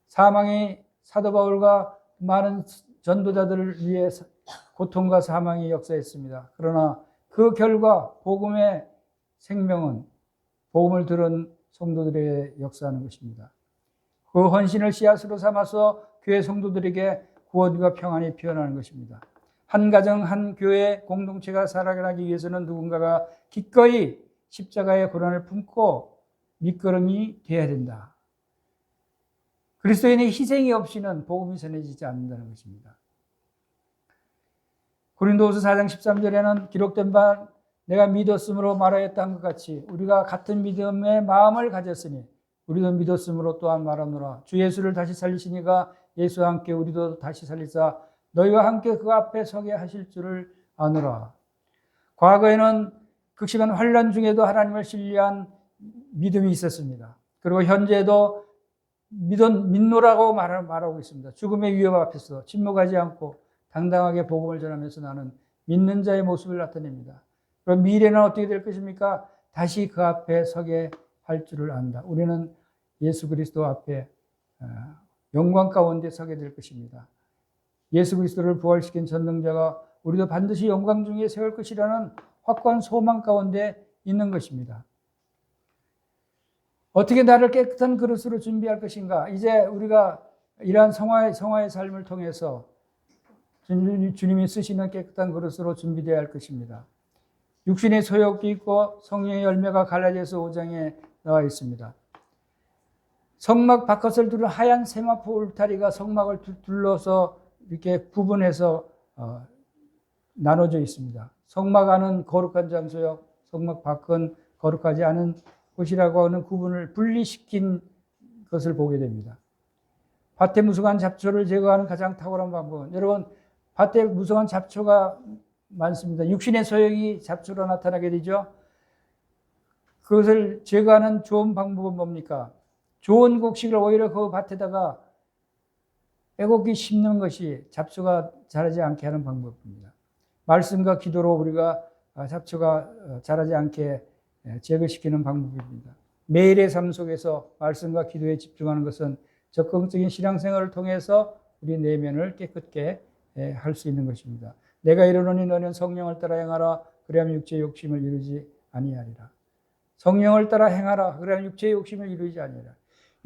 사망이 사도 바울과 많은 전도자들을 위해 고통과 사망이 역사했습니다. 그러나 그 결과 복음의 생명은 복음을 들은 성도들에게 역사하는 것입니다. 그 헌신을 씨앗으로 삼아서 교회 성도들에게 구원과 평안이 피어나는 것입니다. 한 가정, 한 교회 공동체가 살아가기 위해서는 누군가가 기꺼이 십자가의 고난을 품고 밑거름이 되어야 된다. 그리스도인의 희생이 없이는 복음이 전해지지 않는다는 것입니다. 고린도후서 4장 13절에는 기록된 바 내가 믿었으므로 말하였다 한 것 같이 우리가 같은 믿음의 마음을 가졌으니 우리도 믿었으므로 또한 말하노라. 주 예수를 다시 살리시니가 예수와 함께 우리도 다시 살리사 너희와 함께 그 앞에 서게 하실 줄을 아노라. 과거에는 극심한 환난 중에도 하나님을 신뢰한 믿음이 있었습니다. 그리고 현재도 믿노라고 말하고 있습니다. 죽음의 위협 앞에서 침묵하지 않고 당당하게 복음을 전하면서 나는 믿는 자의 모습을 나타냅니다. 그럼 미래는 어떻게 될 것입니까? 다시 그 앞에 서게 할 줄을 안다. 우리는 예수 그리스도 앞에 영광 가운데 서게 될 것입니다. 예수 그리스도를 부활시킨 전능자가 우리도 반드시 영광 중에 세울 것이라는 확고한 소망 가운데 있는 것입니다. 어떻게 나를 깨끗한 그릇으로 준비할 것인가? 이제 우리가 이러한 성화의 삶을 통해서 주님이 쓰시는 깨끗한 그릇으로 준비되어야 할 것입니다. 육신의 소욕도 있고 성령의 열매가 갈라디아서 5장에 나와 있습니다. 성막 바깥을 두른 하얀 세마포 울타리가 성막을 둘러서 이렇게 구분해서 나눠져 있습니다. 성막 안은 거룩한 장소요, 성막 밖은 거룩하지 않은 곳이라고 하는 구분을 분리시킨 것을 보게 됩니다. 밭에 무성한 잡초를 제거하는 가장 탁월한 방법은, 여러분, 밭에 무성한 잡초가 많습니다. 육신의 소욕이 잡초로 나타나게 되죠. 그것을 제거하는 좋은 방법은 뭡니까? 좋은 곡식을 오히려 그 밭에다가 빼곡히 심는 것이 잡초가 자라지 않게 하는 방법입니다. 말씀과 기도로 우리가 잡초가 자라지 않게 제거시키는 방법입니다. 매일의 삶 속에서 말씀과 기도에 집중하는 것은 적극적인 신앙생활을 통해서 우리 내면을 깨끗게 할 수 있는 것입니다. 내가 이르노니 너는 성령을 따라 행하라. 그래야만 육체의 욕심을 이루지 아니하리라. 성령을 따라 행하라. 그래야만 육체의 욕심을 이루지 아니하리라.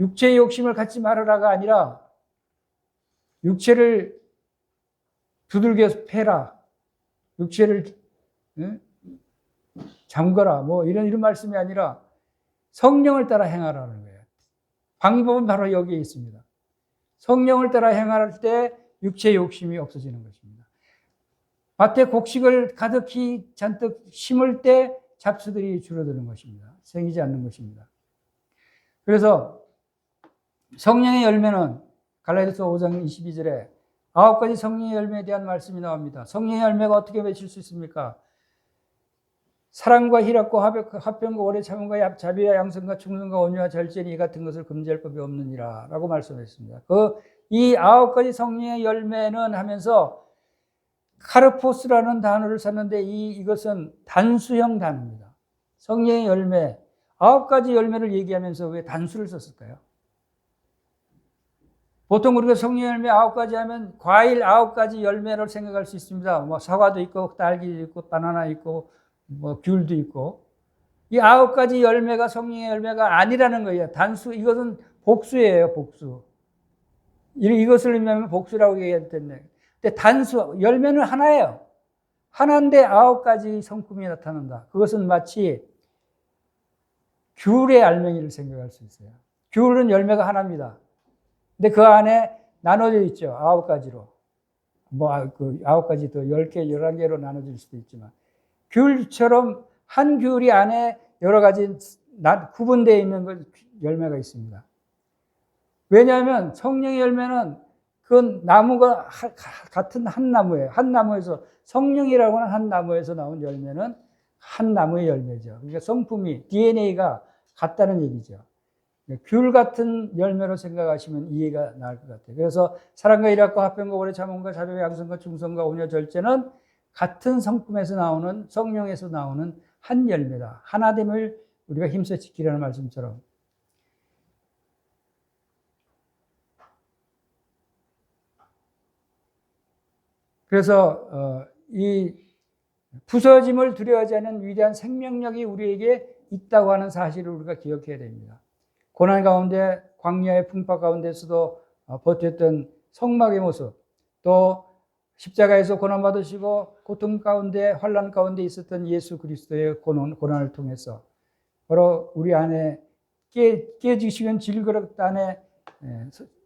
육체의 욕심을 갖지 말아라가 아니라 육체를 두들겨 패라. 육체를 잠거라. 뭐 이런 말씀이 아니라 성령을 따라 행하라는 거예요. 방법은 바로 여기에 있습니다. 성령을 따라 행할 때 육체의 욕심이 없어지는 것입니다. 밭에 곡식을 가득히 잔뜩 심을 때 잡초들이 줄어드는 것입니다. 생기지 않는 것입니다. 그래서 성령의 열매는 갈라디아서 5장 22절에 9가지 성령의 열매에 대한 말씀이 나옵니다. 성령의 열매가 어떻게 맺힐 수 있습니까? 사랑과 희락과 화평과 오래 참음과 자비와 양선과 충성과 온유와 절제니 이 같은 것을 금지할 법이 없느니라 라고 말씀했습니다. 이 9가지 성령의 열매는 하면서 카르포스라는 단어를 썼는데 이것은 단수형 단어입니다. 성령의 열매, 9가지 열매를 얘기하면서 왜 단수를 썼을까요? 보통 우리가 성령의 열매 9가지 하면 과일 9가지 열매를 생각할 수 있습니다. 뭐 사과도 있고 딸기도 있고 바나나 있고 뭐 귤도 있고, 이 9가지 열매가 성령의 열매가 아니라는 거예요. 단수, 이것은 복수예요, 복수. 이것을 의미하면 복수라고 얘기할 텐데, 근데 단수, 열매는 하나예요. 하나인데 9가지 성품이 나타난다. 그것은 마치 귤의 알맹이를 생각할 수 있어요. 귤은 열매가 하나입니다. 근데 그 안에 나눠져 있죠. 9가지로. 그 9가지 더 10개, 11개로 나눠질 수도 있지만 귤처럼 한 귤이 안에 여러 가지 구분되어 있는 열매가 있습니다. 왜냐하면 성령의 열매는 그건 나무가 같은 한 나무예요. 한 나무에서 성령이라고 하는 한 나무에서 나온 열매는 한 나무의 열매죠. 그러니까 성품이 DNA가 같다는 얘기죠. 귤 같은 열매로 생각하시면 이해가 나을 것 같아요. 그래서 사랑과 일합과 화평과 오래 참음과 자비와 양선과 충성과 온유 절제는 같은 성품에서 나오는 성령에서 나오는 한 열매다. 하나됨을 우리가 힘써 지키라는 말씀처럼. 그래서 이 부서짐을 두려워하지 않는 위대한 생명력이 우리에게 있다고 하는 사실을 우리가 기억해야 됩니다. 고난 가운데 광야의 풍파 가운데서도 버텼던 성막의 모습, 또 십자가에서 고난받으시고 고통 가운데 환난 가운데 있었던 예수 그리스도의 고난을 통해서 바로 우리 안에 깨지시는 질그릇 안에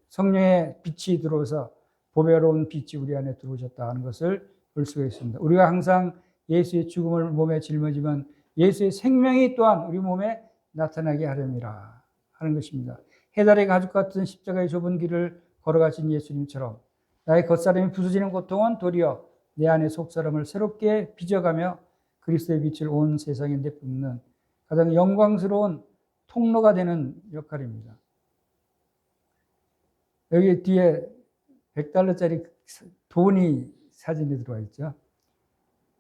성령의 빛이 들어오서 보배로운 빛이 우리 안에 들어오셨다 하는 것을 볼 수가 있습니다. 우리가 항상 예수의 죽음을 몸에 짊어지면 예수의 생명이 또한 우리 몸에 나타나게 하렵니다 하는 것입니다. 해달의 가죽 같은 십자가의 좁은 길을 걸어가신 예수님처럼 나의 겉사람이 부서지는 고통은 도리어 내 안의 속사람을 새롭게 빚어가며 그리스도의 빛을 온 세상에 내뿜는 가장 영광스러운 통로가 되는 역할입니다. 여기 뒤에 $100짜리 돈이 사진이 들어와 있죠.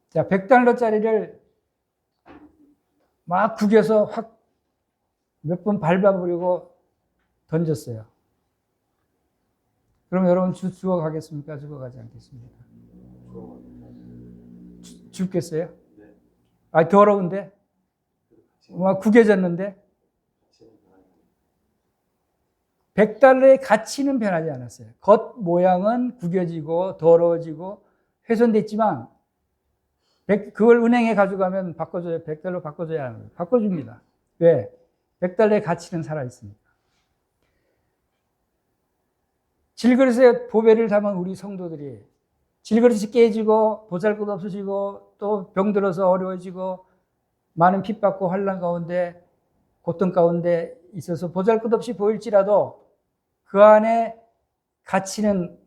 자, $100짜리를 막 구겨서 확 몇 번 밟아버리고 던졌어요. 그럼 여러분 죽어가겠습니까? 죽어가지 않겠습니까? 죽겠어요? 아, 더러운데? 막 구겨졌는데? $100의 가치는 변하지 않았어요. 겉 모양은 구겨지고 더러워지고 훼손됐지만 그걸 은행에 가져가면 바꿔줘요. $100로 바꿔줘야 하는 거예요. 바꿔줍니다. 왜? $100의 가치는 살아있으니까. 질그릇에 보배를 담은 우리 성도들이 질그릇이 깨지고 보잘것 없어지고 또 병들어서 어려워지고 많은 핍받고 환난 가운데 고통 가운데 있어서 보잘것없이 보일지라도 그 안에 가치는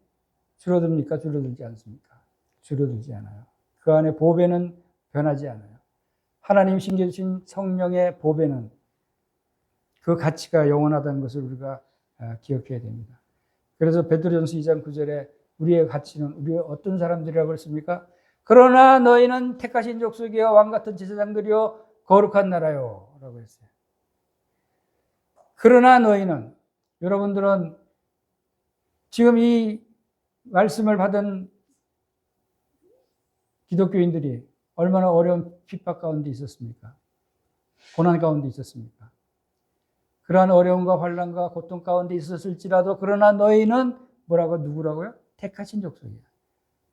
줄어듭니까? 줄어들지 않습니까? 줄어들지 않아요. 그 안에 보배는 변하지 않아요. 하나님 심겨주신 성령의 보배는 그 가치가 영원하다는 것을 우리가 기억해야 됩니다. 그래서 베드로전서 2장 9절에 우리의 가치는 우리의 어떤 사람들이라고 했습니까? 그러나 너희는 택하신 족속이여 왕같은 제사장들이여 거룩한 나라요 라고 했어요. 그러나 너희는, 여러분들은 지금 이 말씀을 받은 기독교인들이 얼마나 어려운 핍박 가운데 있었습니까? 고난 가운데 있었습니까? 그러한 어려움과 환난과 고통 가운데 있었을지라도 그러나 너희는 뭐라고 누구라고요? 택하신 족속이야.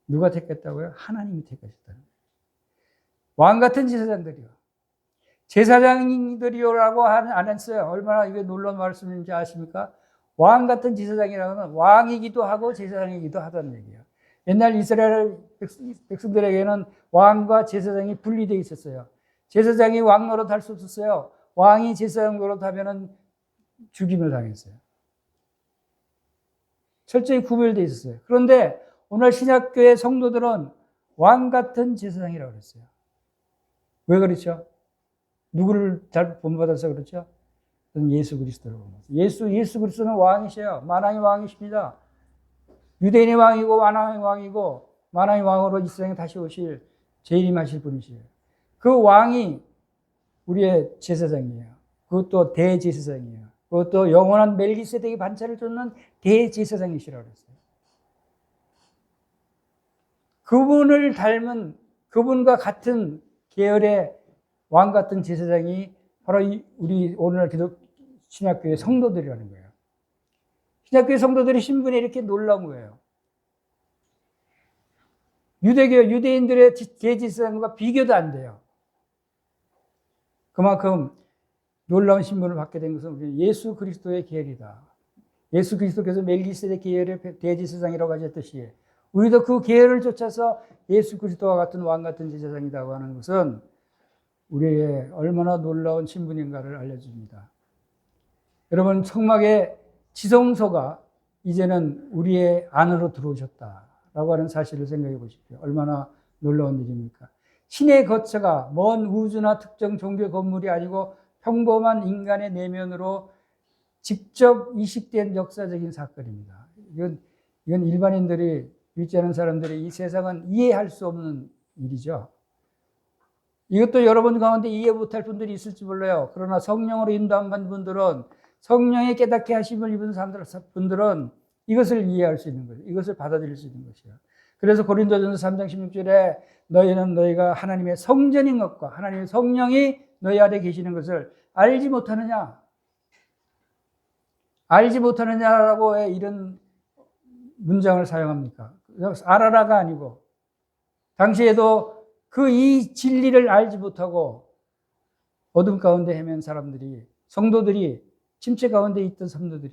누가 택했다고요? 하나님이 택하셨다는 거예요. 왕 같은 제사장들이요. 제사장들이요라고 안 했어요. 얼마나 이게 놀라운 말씀인지 아십니까? 왕 같은 제사장이라는 건 왕이기도 하고 제사장이기도 하다는 얘기예요. 옛날 이스라엘 백성들에게는 왕과 제사장이 분리되어 있었어요. 제사장이 왕 노릇할 수 없었어요. 왕이 제사장 노릇하면은 죽임을 당했어요. 철저히 구별되어 있었어요. 그런데 오늘 신약교회 성도들은 왕 같은 제사장이라고 그랬어요. 왜 그렇죠? 누구를 잘 본받아서 그렇죠? 예수 그리스도를 본받아서. 예수 그리스도는 왕이셔요. 만왕의 왕이십니다. 유대인의 왕이고 만왕의 왕이고 만왕의 왕으로 이 세상에 다시 오실 재림하실 분이시에요. 그 왕이 우리의 제사장이에요. 그것도 대제사장이에요. 그것도 영원한 멜기세덱의 반차를 쫓는 대제사장이시라고 그랬어요. 그분을 닮은, 그분과 같은 계열의 왕 같은 제사장이 바로 우리 오늘날 신약교회 성도들이라는 거예요. 신약교회 성도들의 신분이 이렇게 놀라운 거예요. 유대인들의 대제사장과 비교도 안 돼요. 그만큼 놀라운 신분을 받게 된 것은 우리 예수 그리스도의 계열이다. 예수 그리스도께서 멜기세덱 계열의 대제사장이라고 하셨듯이 우리도 그 계열을 쫓아서 예수 그리스도와 같은 왕 같은 제사장이라고 하는 것은 우리의 얼마나 놀라운 신분인가를 알려줍니다. 여러분, 성막의 지성소가 이제는 우리의 안으로 들어오셨다라고 하는 사실을 생각해 보십시오. 얼마나 놀라운 일입니까? 신의 거처가 먼 우주나 특정 종교 건물이 아니고 평범한 인간의 내면으로 직접 이식된 역사적인 사건입니다. 이건 일반인들이, 믿지 않은 사람들이 이 세상은 이해할 수 없는 일이죠. 이것도 여러분 가운데 이해 못할 분들이 있을지 몰라요. 그러나 성령으로 인도한 분들은, 성령의 깨닫게 하심을 입은 분들은 이것을 이해할 수 있는 거예요. 이것을 받아들일 수 있는 것이에요. 그래서 고린도전서 3장 16절에 너희는 너희가 하나님의 성전인 것과 하나님의 성령이 너희 안에 계시는 것을 알지 못하느냐? 알지 못하느냐라고 왜 이런 문장을 사용합니까? 알아라가 아니고, 당시에도 그 이 진리를 알지 못하고 어둠 가운데 헤맨 사람들이, 성도들이, 침체 가운데 있던 성도들이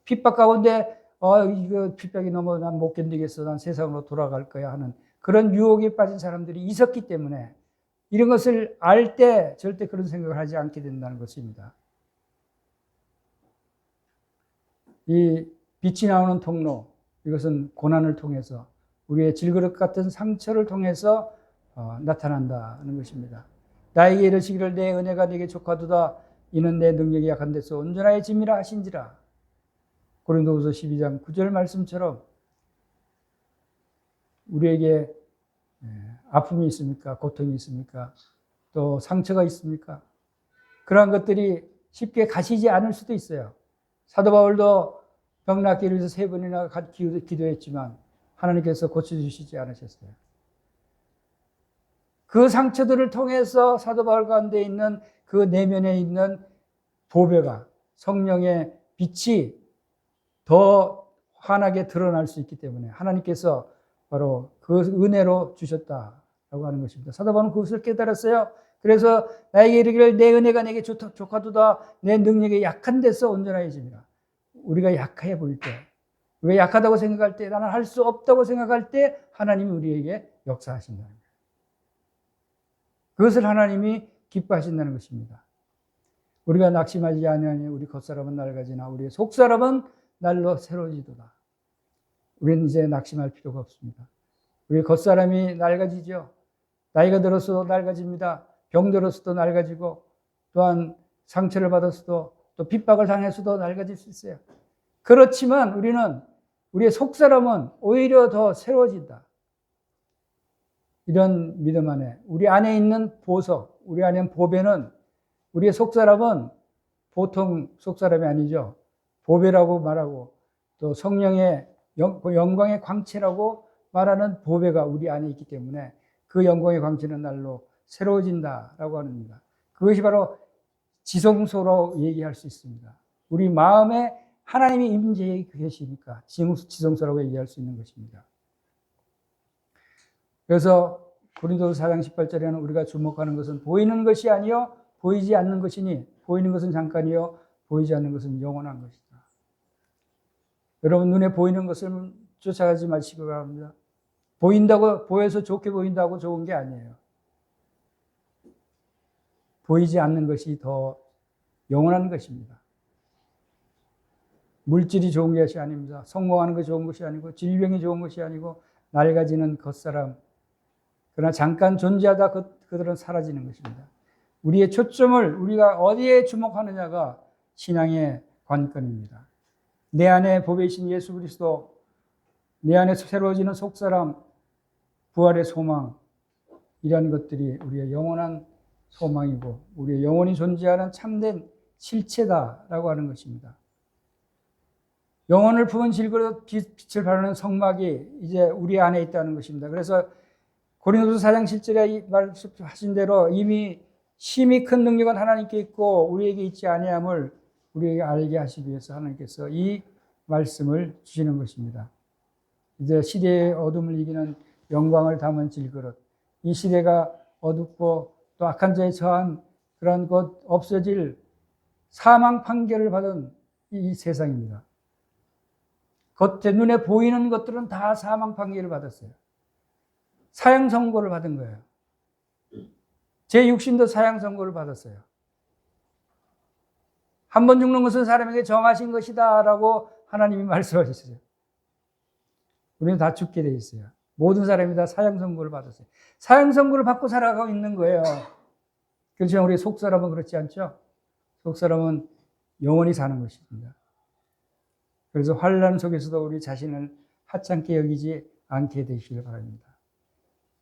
핍박 가운데 이거 핍박이 너무 난 못 견디겠어, 난 세상으로 돌아갈 거야 하는 그런 유혹에 빠진 사람들이 있었기 때문에 이런 것을 알 때 절대 그런 생각을 하지 않게 된다는 것입니다. 이 빛이 나오는 통로, 이것은 고난을 통해서, 우리의 질그릇 같은 상처를 통해서 나타난다는 것입니다. 나에게 이르시기를 내 은혜가 네게 족하도다. 이는 내 능력이 약한 데서 온전하여 짐이라 하신지라. 고린도후서 12장 9절 말씀처럼 우리에게 아픔이 있습니까? 고통이 있습니까? 또 상처가 있습니까? 그러한 것들이 쉽게 가시지 않을 수도 있어요. 사도 바울도 병 낫기를 위해서 3번이나 기도했지만 하나님께서 고쳐주시지 않으셨어요. 그 상처들을 통해서 사도 바울 가운데 있는 그 내면에 있는 보배가, 성령의 빛이 더 환하게 드러날 수 있기 때문에 하나님께서 바로 그 은혜로 주셨다라고 하는 것입니다. 사도 바울은 그것을 깨달았어요. 그래서 나에게 이르기를 내 은혜가 내게 족하도다. 내 능력이 약한 데서 온전해집니다. 우리가 약해 보일 때, 우리가 약하다고 생각할 때, 나는 할 수 없다고 생각할 때 하나님이 우리에게 역사하신다는 거예요. 그것을 하나님이 기뻐하신다는 것입니다. 우리가 낙심하지 아니하니 우리 겉사람은 낡아지나 우리의 속사람은 날로 새로워지도다. 우리는 이제 낙심할 필요가 없습니다. 우리 겉사람이 낡아지죠. 나이가 들어서도 낡아집니다. 병 들어서도 낡아지고, 또한 상처를 받았어도, 또 핍박을 당했어도 낡아질 수 있어요. 그렇지만 우리의 속사람은 오히려 더 새로워진다. 이런 믿음 안에, 우리 안에 있는 보석, 우리 안에 있는 보배는, 우리의 속사람은 보통 속사람이 아니죠. 보배라고 말하고, 또 성령의 영광의 광채라고 말하는 보배가 우리 안에 있기 때문에 그 영광의 광채는 날로 새로워진다라고 합니다. 그것이 바로 지성소로 얘기할 수 있습니다. 우리 마음에 하나님이 임재해 계시니까 지성소라고 얘기할 수 있는 것입니다. 그래서 고린도서 4장 18절에는 우리가 주목하는 것은 보이는 것이 아니요 보이지 않는 것이니 보이는 것은 잠깐이요 보이지 않는 것은 영원한 것이다. 여러분, 눈에 보이는 것을 쫓아가지 마시기 바랍니다. 보여서 좋게 보인다고 좋은 게 아니에요. 보이지 않는 것이 더 영원한 것입니다. 물질이 좋은 것이 아닙니다. 성공하는 것이 좋은 것이 아니고, 질병이 좋은 것이 아니고, 낡아지는 겉사람. 그러나 잠깐 존재하다 그들은 사라지는 것입니다. 우리의 초점을 우리가 어디에 주목하느냐가 신앙의 관건입니다. 내 안에 보배이신 예수 그리스도, 내 안에 새로워지는 속사람, 부활의 소망, 이런 것들이 우리의 영원한 소망이고 우리의 영원히 존재하는 참된 실체다라고 하는 것입니다. 영혼을 품은 질그릇 빛을 발하는 성막이 이제 우리 안에 있다는 것입니다. 그래서 고린도서 4장 7절에 말씀하신 대로 이미 심히 큰 능력은 하나님께 있고 우리에게 있지 아니함을 우리에게 알게 하시기 위해서 하나님께서 이 말씀을 주시는 것입니다. 이제 시대의 어둠을 이기는 영광을 담은 질그릇, 이 시대가 어둡고 또 악한 자에 처한 그런 것 없어질 사망 판결을 받은 이 세상입니다. 겉에 눈에 보이는 것들은 다 사망 판결을 받았어요. 사형 선고를 받은 거예요. 제 육신도 사형 선고를 받았어요. 한 번 죽는 것은 사람에게 정하신 것이다라고 하나님이 말씀하셨어요. 우리는 다 죽게 돼 있어요. 모든 사람이 다 사형 선고를 받았어요. 사형 선고를 받고 살아가고 있는 거예요. 그렇지만 우리 속사람은 그렇지 않죠? 속사람은 영원히 사는 것입니다. 그래서 환난 속에서도 우리 자신을 하찮게 여기지 않게 되시길 바랍니다.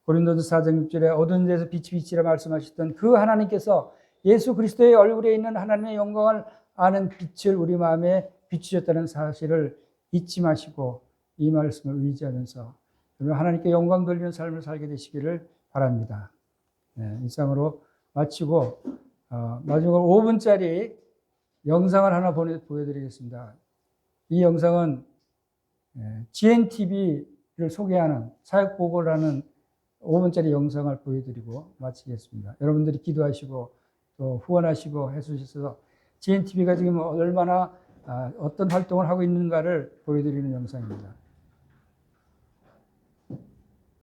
고린도서 4장 6절에 어두운 데서 빛이 비치라 말씀하셨던 그 하나님께서 예수 그리스도의 얼굴에 있는 하나님의 영광을 아는 빛을 우리 마음에 비추셨다는 사실을 잊지 마시고 이 말씀을 의지하면서 하나님께 영광 돌리는 삶을 살게 되시기를 바랍니다. 네, 이상으로 마치고 마지막으로 5분짜리 영상을 하나 보여드리겠습니다. 이 영상은 GNTV를 소개하는 사역보고를 하는 5분짜리 영상을 보여드리고 마치겠습니다. 여러분들이 기도하시고 또 후원하시고 해주셔서 GNTV가 지금 얼마나 어떤 활동을 하고 있는가를 보여드리는 영상입니다.